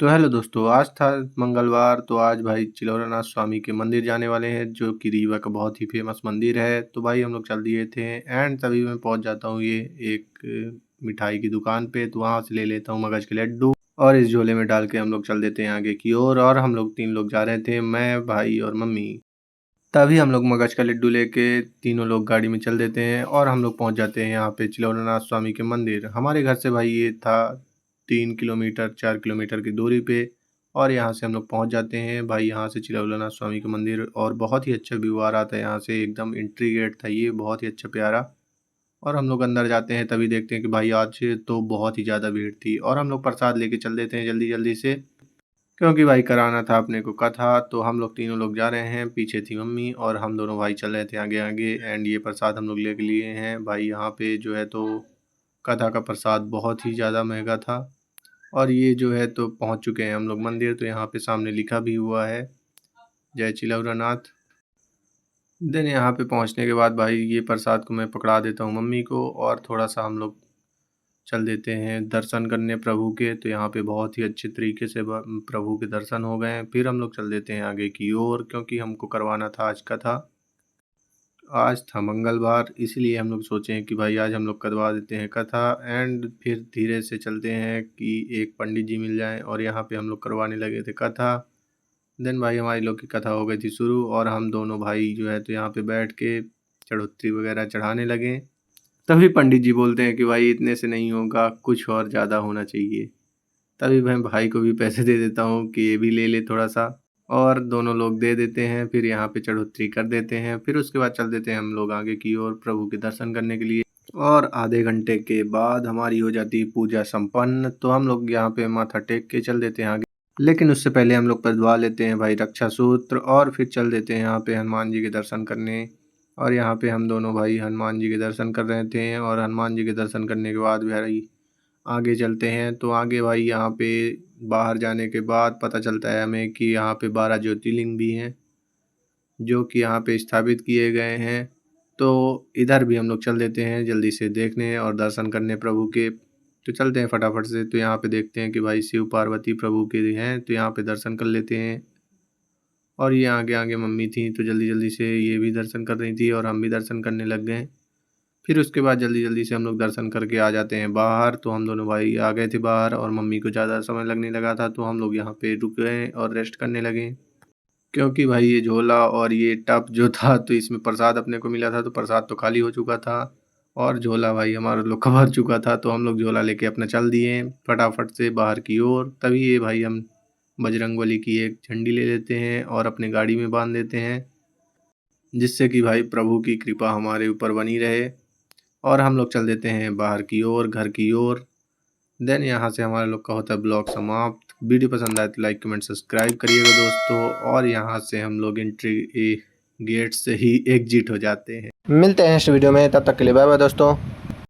तो हेलो दोस्तों, आज था मंगलवार। तो आज भाई चिलौरानाथ स्वामी के मंदिर जाने वाले हैं, जो कि रीवा का बहुत ही फेमस मंदिर है। तो भाई हम लोग चल दिए थे एंड तभी मैं पहुंच जाता हूँ ये एक मिठाई की दुकान पे। तो वहाँ से ले लेता हूँ मगज के लड्डू और इस झोले में डाल के हम लोग चल देते हैं आगे की ओर। और हम लोग 3 लोग जा रहे थे, मैं, भाई और मम्मी। तभी हम लोग मगज का लड्डू लेके तीनों लोग गाड़ी में चल देते हैं और हम लोग पहुंच जाते हैं यहाँ पे चिलौरानाथ स्वामी के मंदिर। हमारे घर से भाई ये था 3 किलोमीटर 4 किलोमीटर की दूरी पे। और यहाँ से हम लोग पहुंच जाते हैं भाई, यहाँ से चिलौरानाथ स्वामी का मंदिर। और बहुत ही अच्छा व्यू आ रहा था यहाँ से, एकदम एंट्री गेट था ये, बहुत ही अच्छा प्यारा। और हम लोग अंदर जाते हैं तभी देखते हैं कि भाई आज तो बहुत ही ज़्यादा भीड़ थी। और हम लोग प्रसाद लेके चल देते हैं जल्दी जल्दी से, क्योंकि भाई कराना था अपने को कथा। तो हम लोग तीनों लोग जा रहे हैं, पीछे थी मम्मी और हम दोनों भाई चल रहे थे आगे आगे। एंड ये प्रसाद हम लोग लेके लिए हैं भाई। यहाँ पे जो है तो कथा का प्रसाद बहुत ही ज़्यादा महंगा था। और ये जो है तो पहुँच चुके हैं हम लोग मंदिर। तो यहाँ पे सामने लिखा भी हुआ है जय चिलौरानाथ। देन यहाँ पे पहुँचने के बाद भाई ये प्रसाद को मैं पकड़ा देता हूँ मम्मी को, और थोड़ा सा हम लोग चल देते हैं दर्शन करने प्रभु के। तो यहाँ पे बहुत ही अच्छे तरीके से प्रभु के दर्शन हो गए। फिर हम लोग चल देते हैं आगे की ओर, क्योंकि हमको करवाना था आज का था। आज था मंगलवार, इसलिए हम लोग सोचे हैं कि भाई आज हम लोग करवा देते हैं कथा। एंड फिर धीरे से चलते हैं कि एक पंडित जी मिल जाएं, और यहाँ पे हम लोग करवाने लगे थे कथा। देन भाई हमारी लोग की कथा हो गई थी शुरू, और हम दोनों भाई जो है तो यहाँ पे बैठ के चढ़ोतरी वगैरह चढ़ाने लगे। तभी पंडित जी बोलते हैं कि भाई इतने से नहीं होगा, कुछ और ज़्यादा होना चाहिए। तभी मैं भाई को भी पैसे दे देता हूँ कि ये भी ले ले थोड़ा सा, और दोनों लोग दे देते हैं। फिर यहाँ पे चढ़ोतरी कर देते हैं। फिर उसके बाद चल देते हैं हम लोग आगे की ओर प्रभु के दर्शन करने के लिए। और आधे घंटे के बाद हमारी हो जाती है पूजा संपन्न। तो हम लोग यहाँ पे माथा टेक के चल देते हैं आगे, लेकिन उससे पहले हम लोग पढ़वा लेते हैं भाई रक्षा सूत्र, और फिर चल देते हैं यहाँ पे हनुमान जी के दर्शन करने। और यहाँ पे हम दोनों भाई हनुमान जी के दर्शन कर रहे थे, और हनुमान जी के दर्शन करने के बाद भाई आगे चलते हैं। तो आगे भाई यहाँ पे बाहर जाने के बाद पता चलता है हमें कि यहाँ पे 12 ज्योतिर्लिंग भी हैं, जो कि यहाँ पे स्थापित किए गए हैं। तो इधर भी हम लोग चल देते हैं जल्दी से देखने और दर्शन करने प्रभु के। तो चलते हैं फटाफट से। तो यहाँ पे देखते हैं कि भाई शिव पार्वती प्रभु के हैं, तो यहाँ पे दर्शन कर लेते हैं। और ये आगे आगे मम्मी थी, तो जल्दी जल्दी से ये भी दर्शन कर रही थी और हम भी दर्शन करने लग गए। फिर उसके बाद जल्दी जल्दी से हम लोग दर्शन करके आ जाते हैं बाहर। तो हम दोनों भाई आ गए थे बाहर, और मम्मी को ज़्यादा समय लगने लगा था, तो हम लोग यहाँ पे रुक गए और रेस्ट करने लगे। क्योंकि भाई ये झोला और ये टब जो था, तो इसमें प्रसाद अपने को मिला था, तो प्रसाद तो खाली हो चुका था और झोला भाई हमारा लोग का भर चुका था। तो हम लोग झोला लेके अपना चल दिए फटाफट से बाहर की ओर। तभी ये भाई हम बजरंगबली की एक झंडी ले लेते हैं और अपने गाड़ी में बांध देते हैं, जिससे कि भाई प्रभु की कृपा हमारे ऊपर बनी रहे। और हम लोग चल देते हैं बाहर की ओर, घर की ओर। देन यहाँ से हमारे लोग का होता है ब्लॉग समाप्त। वीडियो पसंद आए तो लाइक कमेंट सब्सक्राइब करिएगा दोस्तों। और यहाँ से हम लोग एंट्री गेट से ही एग्जिट हो जाते हैं। मिलते हैं नेक्स्ट वीडियो में, तब तक के लिए बाय बाय दोस्तों।